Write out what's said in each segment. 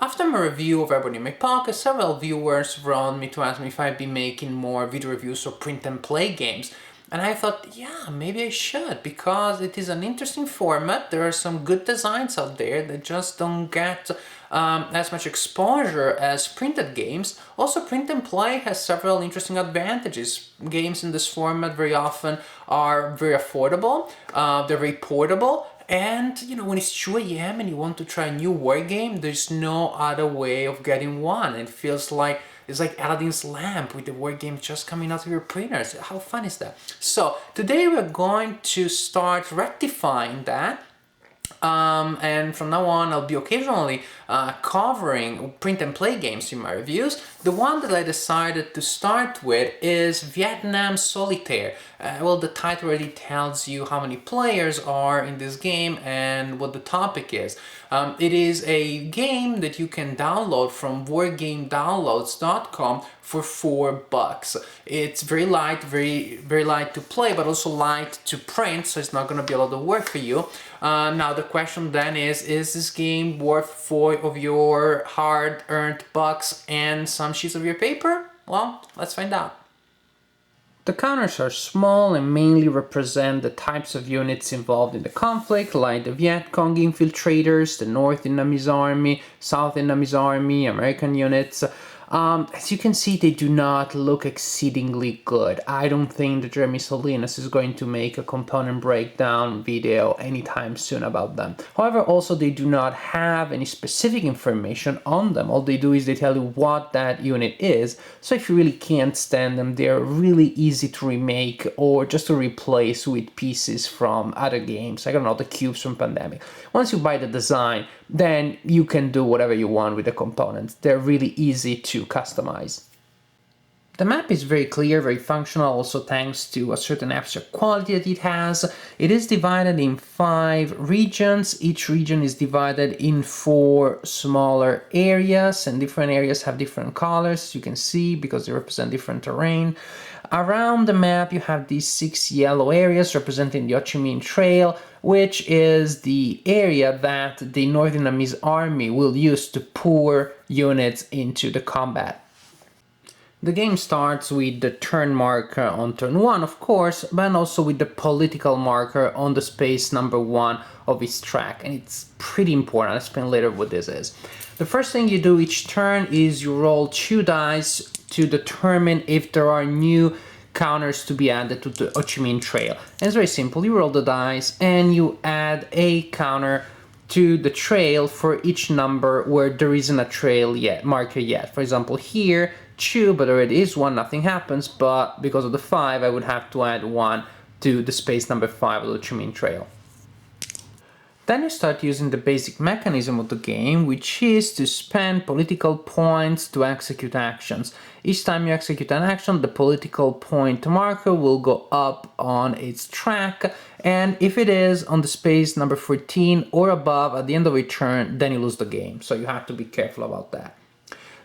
After my review of Everybody Make Podcast, several viewers wrote me to ask me if I'd be making more video reviews or print and play games. And I thought, yeah, maybe I should, because it is an interesting format. There are some good designs out there that just don't get as much exposure as printed games. Also, print and play has several interesting advantages. Games in this format very often are very affordable, they're very portable, and when it's 2 a.m. and you want to try a new war game, there's no other way of getting one. It feels like it's like Aladdin's lamp with the war game just coming out of your printers. How fun is that? So today we're going to start rectifying that. And from now on, I'll be occasionally covering print and play games in my reviews. The one that I decided to start with is Vietnam Solitaire. Well, the title already tells you how many players are in this game and what the topic is. It is a game that you can download from wargamedownloads.com for $4. It's very light, very light to play, but also light to print, so it's not going to be a lot of work for you. Now the question then is this game worth 4 of your hard-earned bucks and some sheets of your paper? Well, let's find out. The counters are small and mainly represent the types of units involved in the conflict, like the Viet Cong infiltrators, the North Vietnamese Army, South Vietnamese Army, American units. As you can see, they do not look exceedingly good. I don't think that Jeremy Salinas is going to make a component breakdown video anytime soon about them. However, also they do not have any specific information on them. All they do is they tell you what that unit is. So if you really can't stand them, they're really easy to remake or just to replace with pieces from other games. I don't know, the cubes from Pandemic. Once you buy the design, then you can do whatever you want with the components. They're really easy to customize. The map is very clear, very functional, also thanks to a certain abstract quality that it has. It is divided in 5 regions. Each region is divided in 4 smaller areas, and different areas have different colors, you can see, because they represent different terrain. Around the map you have these 6 yellow areas representing the Ho Chi Minh Trail, which is the area that the North Vietnamese Army will use to pour units into the combat. The game starts with the turn marker on turn 1, of course, but also with the political marker on the space number 1 of its track, and it's pretty important. I'll explain later what this is. The first thing you do each turn is you roll 2 dice to determine if there are new counters to be added to the Ho Chi Minh Trail. And it's very simple. You roll the dice and you add a counter to the trail for each number where there isn't a trail marker yet. For example, here 2, but there is 1, nothing happens, but because of the 5 I would have to add 1 to the space number 5 of the Ho Chi Minh Trail. Then you start using the basic mechanism of the game, which is to spend political points to execute actions. Each time you execute an action, the political point marker will go up on its track, and if it is on the space number 14 or above at the end of a turn, then you lose the game. So you have to be careful about that.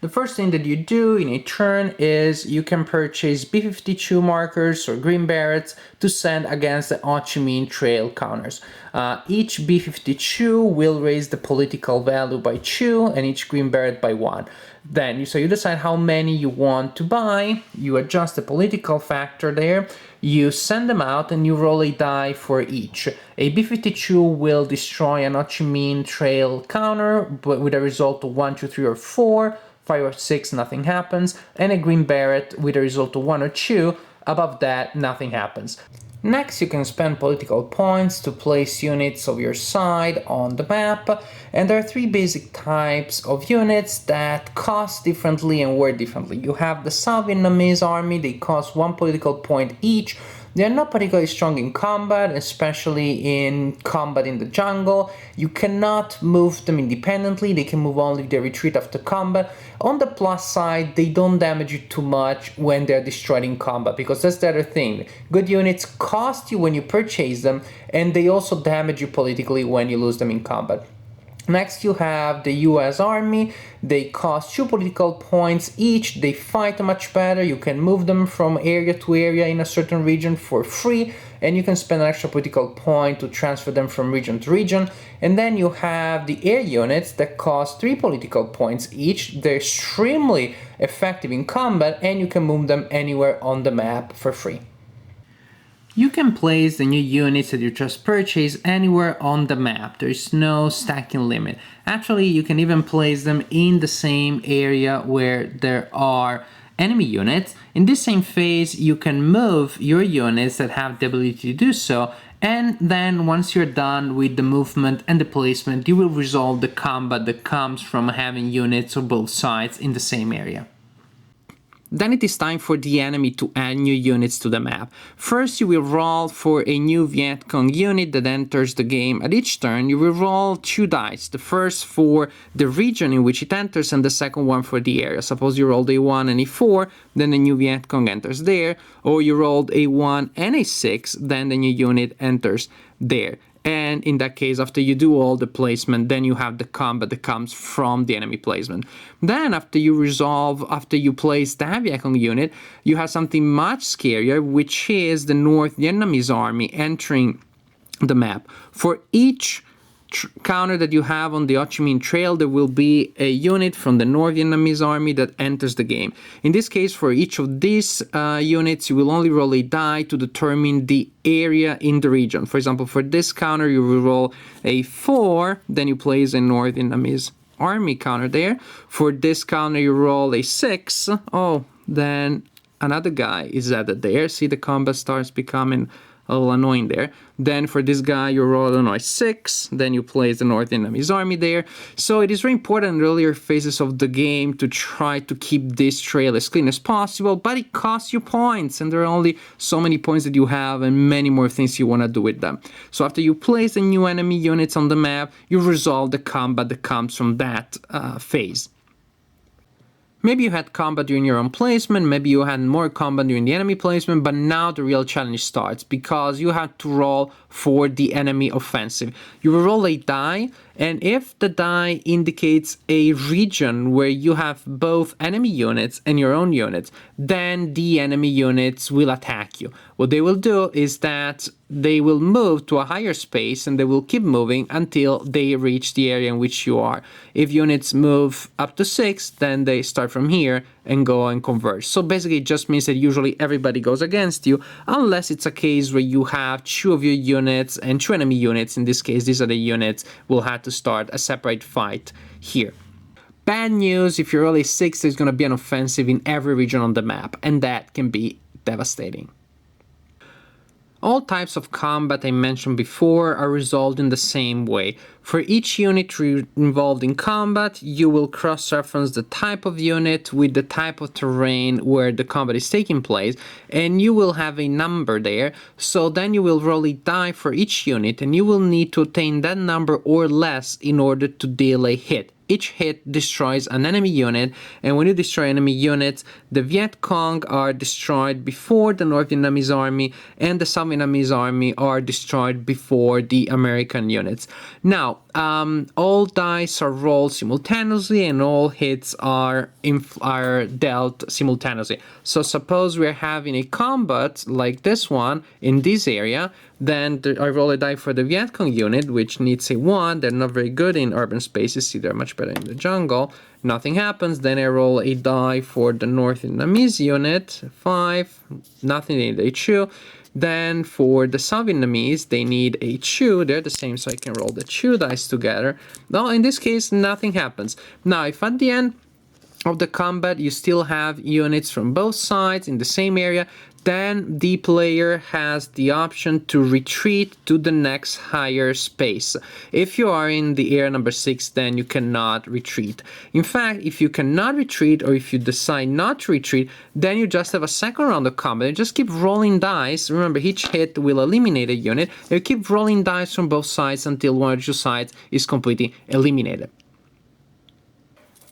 The first thing that you do in a turn is you can purchase B-52 markers or green berets to send against the Ho Chi Minh Trail counters. Each B-52 will raise the political value by 2 and each green beret by 1. Then you decide how many you want to buy, you adjust the political factor there, you send them out and you roll a die for each. A B-52 will destroy an Ho Chi Minh Trail counter but with a result of 1, 2, 3, or 4. 5 or 6, nothing happens, and a green beret with a result of 1 or 2, above that, nothing happens. Next, you can spend political points to place units of your side on the map, and there are 3 basic types of units that cost differently and work differently. You have the South Vietnamese Army, they cost 1 political point each. They are not particularly strong in combat, especially in combat in the jungle. You cannot move them independently, they can move only if they retreat after combat. On the plus side, they don't damage you too much when they're destroyed in combat, because that's the other thing. Good units cost you when you purchase them, and they also damage you politically when you lose them in combat. Next, you have the US Army. They cost 2 political points each. They fight much better. You can move them from area to area in a certain region for free, and you can spend an extra political point to transfer them from region to region. And then you have the air units that cost 3 political points each. They're extremely effective in combat, and you can move them anywhere on the map for free. You can place the new units that you just purchased anywhere on the map. There is no stacking limit. Actually, you can even place them in the same area where there are enemy units. In this same phase, you can move your units that have the ability to do so, and then once you're done with the movement and the placement, you will resolve the combat that comes from having units on both sides in the same area. Then it is time for the enemy to add new units to the map. First, you will roll for a new Viet Cong unit that enters the game. At each turn, you will roll 2 dice. The first for the region in which it enters and the second one for the area. Suppose you rolled a 1 and a 4, then the new Viet Cong enters there. Or you rolled a 1 and a 6, then the new unit enters there. And in that case, after you do all the placement, then you have the combat that comes from the enemy placement. Then after you place the Viet Cong unit, you have something much scarier, which is the North Vietnamese army entering the map. For each counter that you have on the Ho Chi Minh Trail, there will be a unit from the North Vietnamese army that enters the game. In this case, for each of these units, you will only roll a die to determine the area in the region. For example, for this counter, you will roll a 4, then you place a North Vietnamese army counter there. For this counter, you roll a 6. Oh, then another guy is added there. See, the combat starts becoming a little annoying there. Then for this guy, you roll a 6, then you place the North Vietnamese army there. So it is very important in earlier phases of the game to try to keep this trail as clean as possible, but it costs you points, and there are only so many points that you have and many more things you want to do with them. So after you place the new enemy units on the map, you resolve the combat that comes from that phase. Maybe you had combat during your own placement, maybe you had more combat during the enemy placement, but now the real challenge starts because you have to roll for the enemy offensive. You will roll a die, and if the die indicates a region where you have both enemy units and your own units, then the enemy units will attack you. What they will do is that they will move to a higher space and they will keep moving until they reach the area in which you are. If units move up to 6, then they start from here and go and converge. So basically it just means that usually everybody goes against you, unless it's a case where you have 2 of your units and 2 enemy units. In this case, these are the units will have to start a separate fight here. Bad news, if you roll a 6, there's going to be an offensive in every region on the map, and that can be devastating. All types of combat I mentioned before are resolved in the same way. For each unit involved in combat, you will cross-reference the type of unit with the type of terrain where the combat is taking place, and you will have a number there. So then you will roll a die for each unit, and you will need to attain that number or less in order to deal a hit. Each hit destroys an enemy unit, and when you destroy enemy units, the Viet Cong are destroyed before the North Vietnamese army, and the South Vietnamese army are destroyed before the American units. Now, all dice are rolled simultaneously, and all hits are dealt simultaneously. So suppose we're having a combat like this one in this area, then I roll a die for the Viet Cong unit, which needs a 1. They're not very good in urban spaces. See, they're much better in the jungle. Nothing happens. Then I roll a die for the North Vietnamese unit, 5. Nothing, they need a 2. Then for the South Vietnamese, they need a 2. They're the same, so I can roll the 2 dice together. Now, in this case, nothing happens. Now, if at the end of the combat you still have units from both sides in the same area, then the player has the option to retreat to the next higher space. If you are in the area number 6, then you cannot retreat. In fact, if you cannot retreat, or if you decide not to retreat, then you just have a second round of combat. You just keep rolling dice. Remember, each hit will eliminate a unit. You keep rolling dice from both sides until one of the 2 sides is completely eliminated.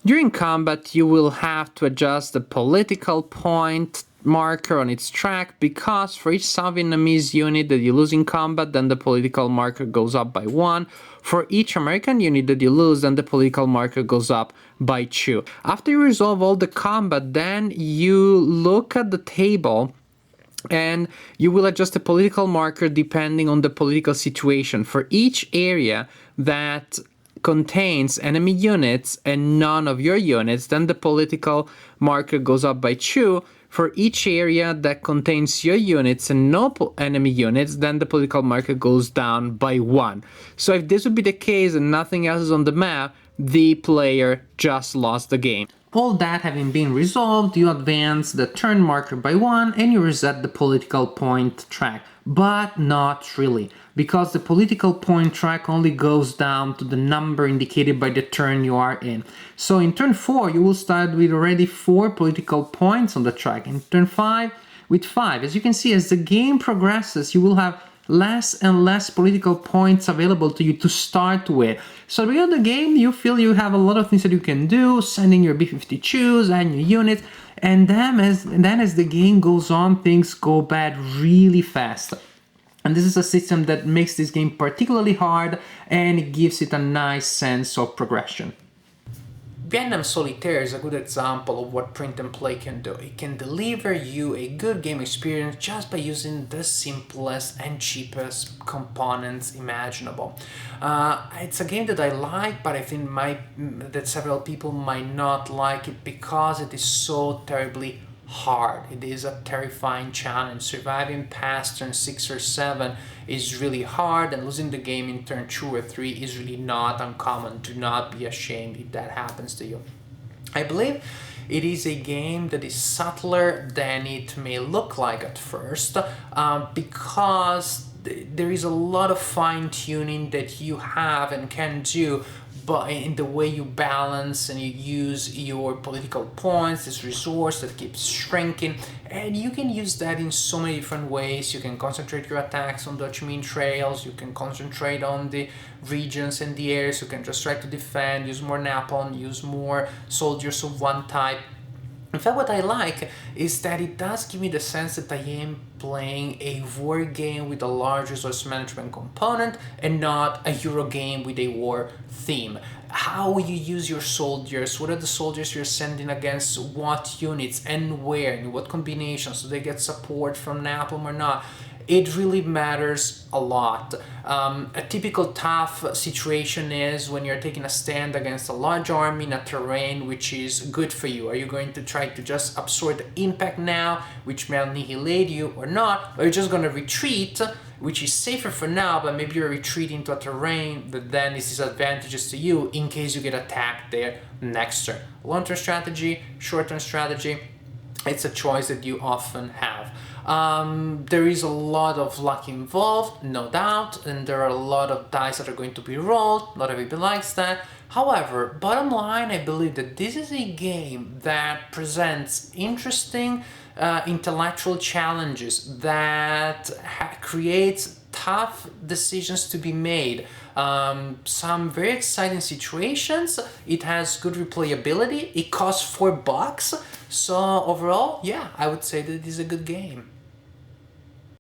During combat, you will have to adjust the political point marker on its track, because for each South Vietnamese unit that you lose in combat, then the political marker goes up by 1. For each American unit that you lose, then the political marker goes up by 2. After you resolve all the combat, then you look at the table and you will adjust the political marker depending on the political situation. For each area that contains enemy units and none of your units, then the political marker goes up by 2. For each area that contains your units and no enemy units, then the political marker goes down by 1. So if this would be the case and nothing else is on the map, the player just lost the game. All that having been resolved, you advance the turn marker by 1 and you reset the political point track. But not really, because the political point track only goes down to the number indicated by the turn you are in. So in turn 4 you will start with already 4 political points on the track. In turn 5 with 5. As you can see, as the game progresses, you will have less and less political points available to you to start with. So at the end of the game, you feel you have a lot of things that you can do, sending your B-52s and your units, and then as the game goes on, things go bad really fast. And this is a system that makes this game particularly hard, and it gives it a nice sense of progression. Vietnam Solitaire is a good example of what print and play can do. It can deliver you a good game experience just by using the simplest and cheapest components imaginable. It's a game that I like, but I think that several people might not like it because it is so terribly hard. It is a terrifying challenge. Surviving past turn 6 or 7 is really hard, and losing the game in turn 2 or 3 is really not uncommon. Do not be ashamed if that happens to you. I believe it is a game that is subtler than it may look like at first, because there is a lot of fine-tuning that you have and can do, but in the way you balance and you use your political points, this resource that keeps shrinking, and you can use that in so many different ways. You can concentrate your attacks on the Ho Chi Minh trails, you can concentrate on the regions and the areas, you can just try to defend, use more napalm, use more soldiers of one type. In fact, what I like is that it does give me the sense that I am playing a war game with a large resource management component and not a Euro game with a war theme. How you use your soldiers, what are the soldiers you're sending against what units and where, in what combinations, do they get support from napalm or not? It really matters a lot. A typical tough situation is when you're taking a stand against a large army in a terrain which is good for you. Are you going to try to just absorb the impact now, which may annihilate you, or not? Or you're just going to retreat, which is safer for now, but maybe you're retreating to a terrain that then is disadvantageous to you in case you get attacked there next turn. Long-term strategy, short-term strategy, it's a choice that you often have. There is a lot of luck involved, no doubt, and there are a lot of dice that are going to be rolled. Not everybody likes that. However, bottom line, I believe that this is a game that presents interesting intellectual challenges, that creates tough decisions to be made. Some very exciting situations. It has good replayability. It costs $4. So overall, yeah, I would say that it is a good game.